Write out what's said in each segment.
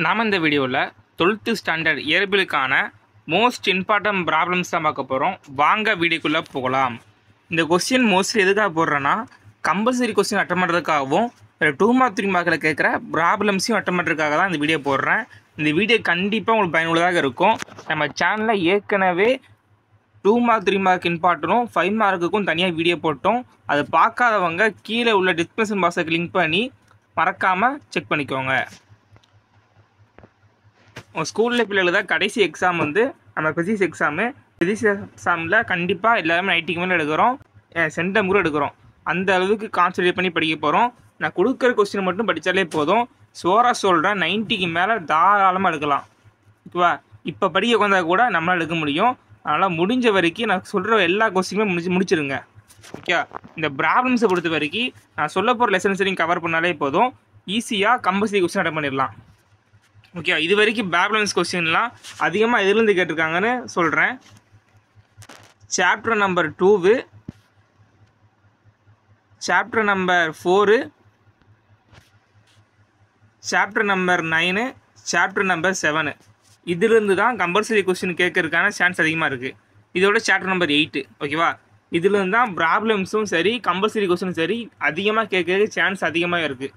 நாம் இந்த வீடியோவில் 12th ஸ்டாண்டர்ட் இயற்பியலுக்கான மோஸ்ட் இம்பார்ட்டன்ட் ப்ராப்ளம்ஸ் தான் பார்க்க போகிறோம். வாங்க வீடியோக்குள்ளே போகலாம். இந்த கொஸ்டின் மோஸ்ட்லி எதுக்காக போடுறேன்னா, கம்பல்சரி கொஸ்டின் அட்டன் பண்ணுறதுக்காகவும் 2 மார்க் 3 மார்க்கில் கேட்குற ப்ராப்ளம்ஸையும் அட்டன் பண்ணுறதுக்காக தான் இந்த வீடியோ போடுறேன். இந்த வீடியோ கண்டிப்பாக உங்களுக்கு பயனுள்ளதாக இருக்கும். நம்ம சேனலில் ஏற்கனவே 2 மார்க் 3 மார்க் இம்பார்ட்டனும் 5 மார்க்குக்கும் தனியாக வீடியோ போட்டோம். அதை பார்க்காதவங்க கீழே உள்ள டிஸ்கிரிப்ஷன் பாக்ஸை லிங்க் பண்ணி மறக்காமல் செக் பண்ணிக்கோங்க. உங்கள் ஸ்கூலில் பிள்ளைகள் தான் கடைசி எக்ஸாம் வந்து நம்ம ஃபிசிக்ஸ் எக்ஸாமு. ஃபிசிக்ஸ் எக்ஸாமில் கண்டிப்பாக எல்லாருமே 90க்கு மேலே எடுக்கிறோம், சென்டம் கூட எடுக்கிறோம். அந்த அளவுக்கு கான்சன்ட்ரேட் பண்ணி படிக்க போகிறோம். நான் கொடுக்குற கொஸ்டின் மட்டும் படித்தாலே போதும். சோரா சொல்கிறேன், 90க்கு மேலே தாராளமாக எடுக்கலாம். ஓகேவா? இப்போ படிக்க வந்தா கூட நம்மளால் எடுக்க முடியும். அதனால் முடிஞ்ச வரைக்கும் நான் சொல்கிற எல்லா கொஸ்டினுமே முடிச்சிருங்க. ஓகே, இந்த ப்ராப்ளம்ஸை பொறுத்த வரைக்கும் நான் சொல்ல போகிற லெசன்ஸ் நீங்கள் கவர் பண்ணாலே போதும். ஈஸியாக கம்பல்சரி கொஸ்டின் அட்டன் பண்ணிடலாம். ஓகே, இது வரைக்கும் ப்ராப்ளம்ஸ் கொஸ்டின்லாம் அதிகமாக எதுலேருந்து கேட்டிருக்காங்கன்னு சொல்கிறேன். Chapter number 2, chapter number 4, chapter number 9, chapter number 7 இதிலிருந்து தான் கம்பல்சரி கொஸ்டின் கேட்கறதுக்கான சான்ஸ் அதிகமாக இருக்குது. இதோட சாப்டர் நம்பர் 8 ஓகேவா, இதுலேருந்து தான் ப்ராப்ளம்ஸும் சரி கம்பல்சரி கொஸ்டினும் சரி அதிகமாக கேட்கறதுக்கு சான்ஸ் அதிகமாக இருக்குது.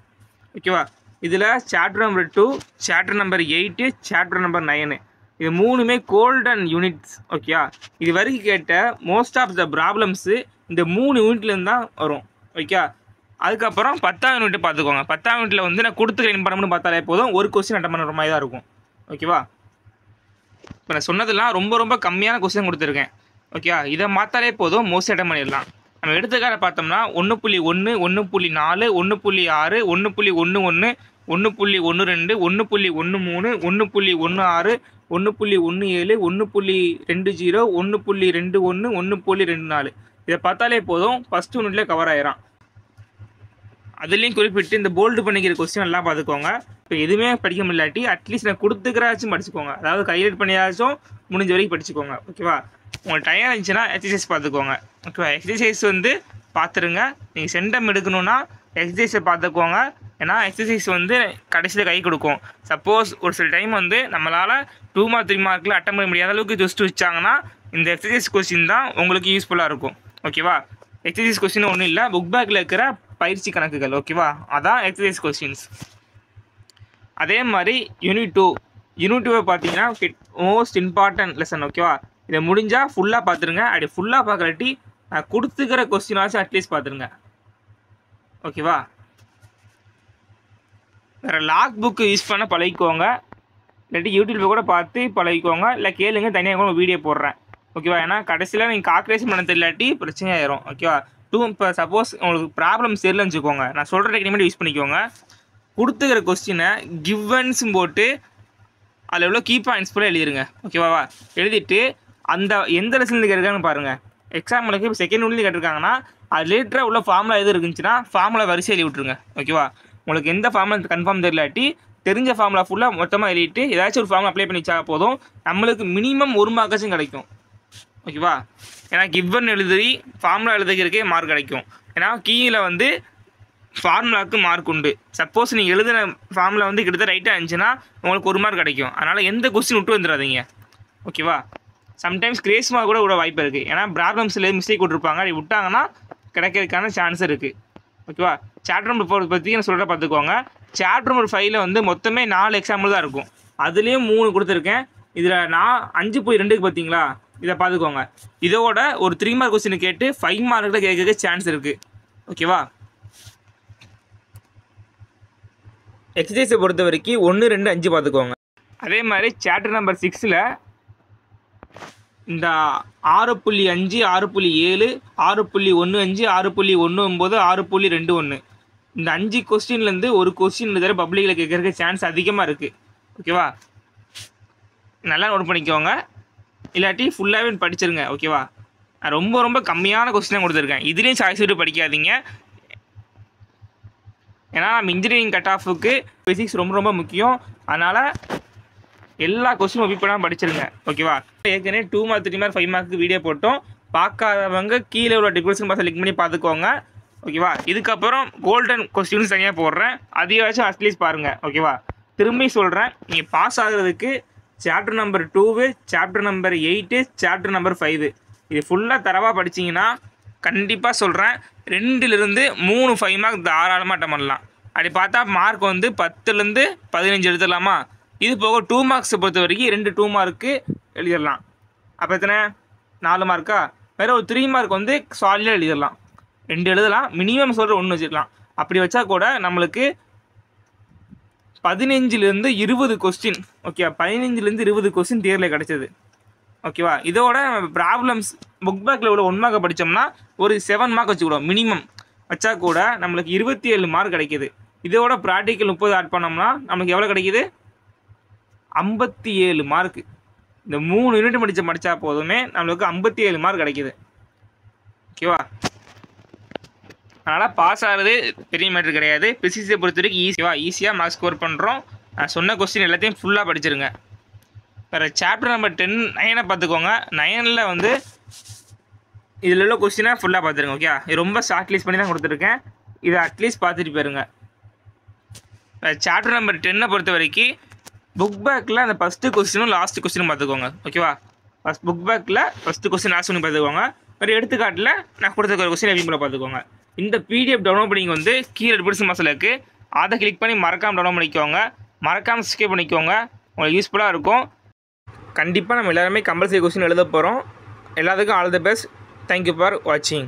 ஓகேவா, இதில் chapter number 2, chapter number 8, chapter number 9 இது மூணுமே கோல்டன் யூனிட்ஸ். ஓகேவா, இது வரைக்கும் கேட்ட மோஸ்ட் ஆஃப் த ப்ராப்ளம்ஸு இந்த 3 யூனிட்லேருந்து தான் வரும். ஓகே, அதுக்கப்புறம் 10ஆம் யூனிட் பார்த்துக்கோங்க. 10ஆம் யூனிட்டில் வந்து நான் கொடுத்துக்கிற இம்பார்ட்டன்ட் பார்த்தாலே போதும், ஒரு கொஸ்டின் அட்டன் பண்ணுற மாதிரி தான் இருக்கும். ஓகேவா, இப்போ நான் சொன்னதெல்லாம் ரொம்ப கம்மியான கொஸ்டின் கொடுத்துருக்கேன். ஓகேவா, இதை மாற்றாலே போதும், மோஸ்ட் அட்டன் பண்ணிடலாம். நம்ம எடுத்துக்கார பார்த்தோம்னா 1.1, 1.4, 1.6, 1.11, 1.12, 1.13, 1.16, 1.17, 1.20, 1.21, 1.24 இதை பார்த்தாலே போதும், ஃபஸ்ட் யூனிட்லேயே கவர் ஆயிடும். அதுலேயும் குறிப்பிட்டு இந்த போல்டு பண்ணிக்கிற கொஸ்டின் எல்லாம் பார்த்துக்கோங்க. இப்போ எதுவுமே படிக்க முடியாட்டி அட்லீஸ்ட் நான் கொடுத்துக்கிறாச்சும் படிச்சுக்கோங்க. அதாவது ஹைலைட் பண்ணியாச்சும் முடிஞ்ச வரைக்கும் படிச்சுக்கோங்க. ஓகேவா, உங்களுக்கு டைம் இருந்துச்சுன்னா எக்ஸசைஸ் பார்த்துக்கோங்க. ஓகேவா, எக்ஸசைஸ் வந்து பார்த்துருங்க. நீங்கள் சென்டம் எடுக்கணுன்னா எக்ஸசைஸை பார்த்துக்கோங்க. ஏன்னா எக்ஸசைஸ் வந்து கடைசியில் கை கொடுக்கும். சப்போஸ் ஒரு சில டைம் வந்து நம்மளால் 2 மார்க் 3 மார்க்கில் அட்டன் பண்ண முடியாத அளவுக்கு ஜஸ்ட் வச்சாங்கன்னா இந்த எக்ஸசைஸ் கொஸ்டின் தான் உங்களுக்கு யூஸ்ஃபுல்லாக இருக்கும். ஓகேவா, எக்ஸசைஸ் கொஸ்டின் ஒன்றும் இல்லை, புக் பேக்கில் இருக்கிற பயிற்சி கணக்குகள். ஓகேவா, அதான் எக்ஸசைஸ் கொஸ்டின்ஸ். அதே மாதிரி யூனிட் 2 பார்த்தீங்கன்னா மோஸ்ட் இம்பார்ட்டன்ட் லெசன். ஓகேவா, இதை முடிஞ்சால் ஃபுல்லாக பார்த்துருங்க. அப்படி ஃபுல்லாக பார்க்கலாட்டி நான் கொடுத்துக்கிற கொஸ்டினாச்சும் அட்லீஸ்ட் பார்த்துருங்க. ஓகேவா, வேறு லாக் புக்கு யூஸ் பண்ண பழகிக்கோங்க. இல்லாட்டி யூடியூப்பில் கூட பார்த்து பழகிக்கோங்க, இல்லை கேளுங்க, தனியாக கூட வீடியோ போடுறேன். ஓகேவா, ஏன்னா கடைசியில் நீங்கள் கால்குலேஷன் பண்ண தெரியலாட்டி பிரச்சனை ஆயிரும். ஓகேவா, இப்போ சப்போஸ் உங்களுக்கு ப்ராப்ளம்ஸ் தெரியலன்னு வச்சுக்கோங்க, நான் சொல்கிற டெக்னிக் யூஸ் பண்ணிக்கோங்க. கொடுத்துக்கிற கொஸ்டினை கிவன்ஸும் போட்டு அதில் எவ்வளோ கீ பாயிண்ட்ஸ் போல எழுதிருங்க. ஓகேவா, எழுதிட்டு அந்த எந்த லெசன்லேருந்து கேட்டிருக்காங்கன்னு பாருங்கள். எக்ஸாம்பிளுக்கு இப்போ செகண்ட் யூனிட்லேருந்து கேட்டிருக்காங்கன்னா அது லேட்டராக உள்ள ஃபார்முலா எது இருந்துச்சுன்னா ஃபார்முலா வரிசை எழுதி விட்ருங்க. ஓகேவா, உங்களுக்கு எந்த ஃபார்முலா கன்ஃபார்ம் தெரியலாட்டி தெரிஞ்ச ஃபார்முலா ஃபுல்லாக மொத்தமாக எழுதிட்டு ஏதாச்சும் ஒரு ஃபார்முலா அப்ளை பண்ணி வச்சா போதும், நம்மளுக்கு மினிமம் 1 மார்க்காச்சும் கிடைக்கும். ஓகேவா, ஏன்னா கிவன் எழுதி ஃபார்முலா எழுதுகிறதுக்கே மார்க் கிடைக்கும். ஏன்னா கீழே வந்து ஃபார்முலாவுக்கு மார்க் உண்டு. சப்போஸ் நீங்கள் எழுதின ஃபார்முலா வந்து கிட்டத்தட்ட ரைட்டாக இருந்துச்சுன்னா உங்களுக்கு 1 மார்க் கிடைக்கும். அதனால் எந்த கொஸ்டின் விட்டு வந்துடாதீங்க. ஓகேவா, சம்டைம்ஸ் கிரேஸ் மார்க் கூட வாய்ப்பு இருக்குது. ஏன்னா ப்ராப்ளம்ஸில் மிஸ்டேக் விட்டுருப்பாங்க, அப்படி விட்டாங்கன்னா கிடைக்கிறதுக்கான சான்ஸ் இருக்குது. ஓகேவா, சாப்டர் நம்பர் 4 பற்றி நான் சொல்கிற பார்த்துக்கோங்க. சாப்டர் நம்பர் 5ல் வந்து மொத்தமே 4 எக்ஸாம்பிள் தான் இருக்கும். அதுலேயும் 3 கொடுத்துருக்கேன். இதில் நான் 5.2க்கு பார்த்தீங்களா, இதை பார்த்துக்கோங்க. இதோட ஒரு 3 மார்க் கொஸ்டின் கேட்டு 5 மார்க்கில் கேட்க சான்ஸ் இருக்குது. ஓகேவா, எக்ஸசைஸை பொறுத்த வரைக்கும் 1, 2, 5 பார்த்துக்கோங்க. அதே மாதிரி சாப்டர் நம்பர் 6ல் இந்த 6.5, 6.7, 6.15, 6.19, 6.21 இந்த 5 கொஸ்டின்லேருந்து ஒரு கொஸ்டின் தவிர பப்ளிக்கில் கேட்கறதுக்கு சான்ஸ் அதிகமாக இருக்குது. ஓகேவா, நல்லா நோட் பண்ணிக்கோங்க. இல்லாட்டி ஃபுல்லாகவே படிச்சிருங்க. ஓகேவா, நான் ரொம்ப கம்மியான கொஸ்டின் கொடுத்துருக்கேன். இதுலேயும் சாய்ஸ் விட்டு படிக்காதீங்க. ஏன்னா நம்ம இன்ஜினியரிங் கட் ஆஃபுக்கு ஃபிசிக்ஸ் ரொம்ப முக்கியம். அதனால் எல்லா கொஸ்டினும் ஒப்பி பண்ணாமல் படிச்சிருங்க. ஓகேவா, ஏற்கனவே 2 மார்க் 3 மார்க் 5 மார்க்கு வீடியோ போட்டோம். பார்க்காதவங்க கீழே உள்ள டிஸ்கிரிப்ஷன் பாக்ஸை லிங்க் பண்ணி பார்த்துக்கோங்க. ஓகேவா, இதுக்கப்புறம் கோல்டன் கொஸ்டின்ஸ் தனியாக போடுறேன், அதையாச்சும் அட்லீஸ்ட் பாருங்கள். ஓகேவா, திரும்பி சொல்கிறேன், நீங்கள் பாஸ் ஆகிறதுக்கு chapter number 2, chapter number 8, chapter number 5 இது ஃபுல்லாக தரவாக படிச்சிங்கன்னா கண்டிப்பாக சொல்கிறேன் 2லிருந்து 3 5 மார்க் தாராளமாக அட்டன் பண்ணலாம். அப்படி பார்த்தா மார்க் வந்து 10லேருந்து 15 எடுத்துடலாமா. இது போக 2 மார்க்ஸை பொறுத்த வரைக்கும் 2 2 மார்க்கு எழுதிடலாம். அப்போ எத்தனை 4 மார்க்கா, வேறு ஒரு 3 மார்க் வந்து சாலிடாக எழுதிடலாம். 2 எழுதலாம், மினிமம் சொல்கிற 1 வச்சுக்கலாம். அப்படி வச்சா கூட நம்மளுக்கு 15லேருந்து 20 கொஸ்டின் ஓகேவா, 15லேருந்து 20 கொஸ்டின் தியரில் கிடச்சிது ஓகேவா. இதோட ப்ராப்ளம்ஸ் புக் பேக்கில் உள்ள 1 மார்க்கை படித்தோம்னா ஒரு 7 மார்க் வச்சுக்கிடுவோம். மினிமம் வச்சா கூட நம்மளுக்கு 27 மார்க் கிடைக்கிது. இதோட ப்ராக்டிக்கல் 30 ஆட் பண்ணோம்னா நமக்கு எவ்வளோ கிடைக்கிது, 57 மார்க்கு. இந்த 3 யூனிட் படித்தா போதுமே நம்மளுக்கு 57 மார்க் கிடைக்கிது ஓகேவா. அதனால் பாஸ் ஆகிறது பெரிய மேட்ரு கிடையாது. பிசிக்ஸை பொறுத்த வரைக்கும் ஈஸியாக மார்க் ஸ்கோர் பண்ணுறோம். நான் சொன்ன கொஸ்டின் எல்லாத்தையும் ஃபுல்லாக படிச்சிருங்க. வேறு சாப்டர் நம்பர் 9 பார்த்துக்கோங்க. 9ல் வந்து இதில் உள்ள கொஸ்டினாக ஃபுல்லாக பார்த்துருங்க ஓகே. இது ரொம்ப ஷார்ட் லிஸ்ட் பண்ணி தான் கொடுத்துருக்கேன். இதை அட்லீஸ்ட் பார்த்துட்டு போயிருங்க. சாப்டர் நம்பர் 10 பொறுத்த வரைக்கும் புக் பேக்கில் அந்த ஃபஸ்ட்டு கொஸ்டினும் லாஸ்ட்டு கொஸ்டினும் பார்த்துக்கோங்க ஓகேவா. புக் பேக்கில் ஃபஸ்ட்டு கொஸ்டின் லாஸ்ட் கொஸ்டின் பார்த்துக்கோங்க. ஒரு எடுத்துக்காட்டில் நான் கொடுத்துருக்க கொஸ்டின் எப்படி பார்த்துக்கோங்க. இந்த பிடிஎஃப் டவுன்லோட் பண்ணிங்க வந்து கீழே டிஸ்கிரிப்ஷன் பாக்ஸில் இருக்குது. அதை கிளிக் பண்ணி மறக்காமல் டவுன்லோட் பண்ணிக்கோங்க. மறக்காமல் சப்ஸ்கிரைப் பண்ணிக்கோங்க. உங்களுக்கு யூஸ்ஃபுல்லாக இருக்கும். கண்டிப்பாக நம்ம எல்லாருமே கம்பல்சரி கொஸ்டின் எழுத போகிறோம். எல்லாத்துக்கும் all the best. Thank you for வாட்சிங்.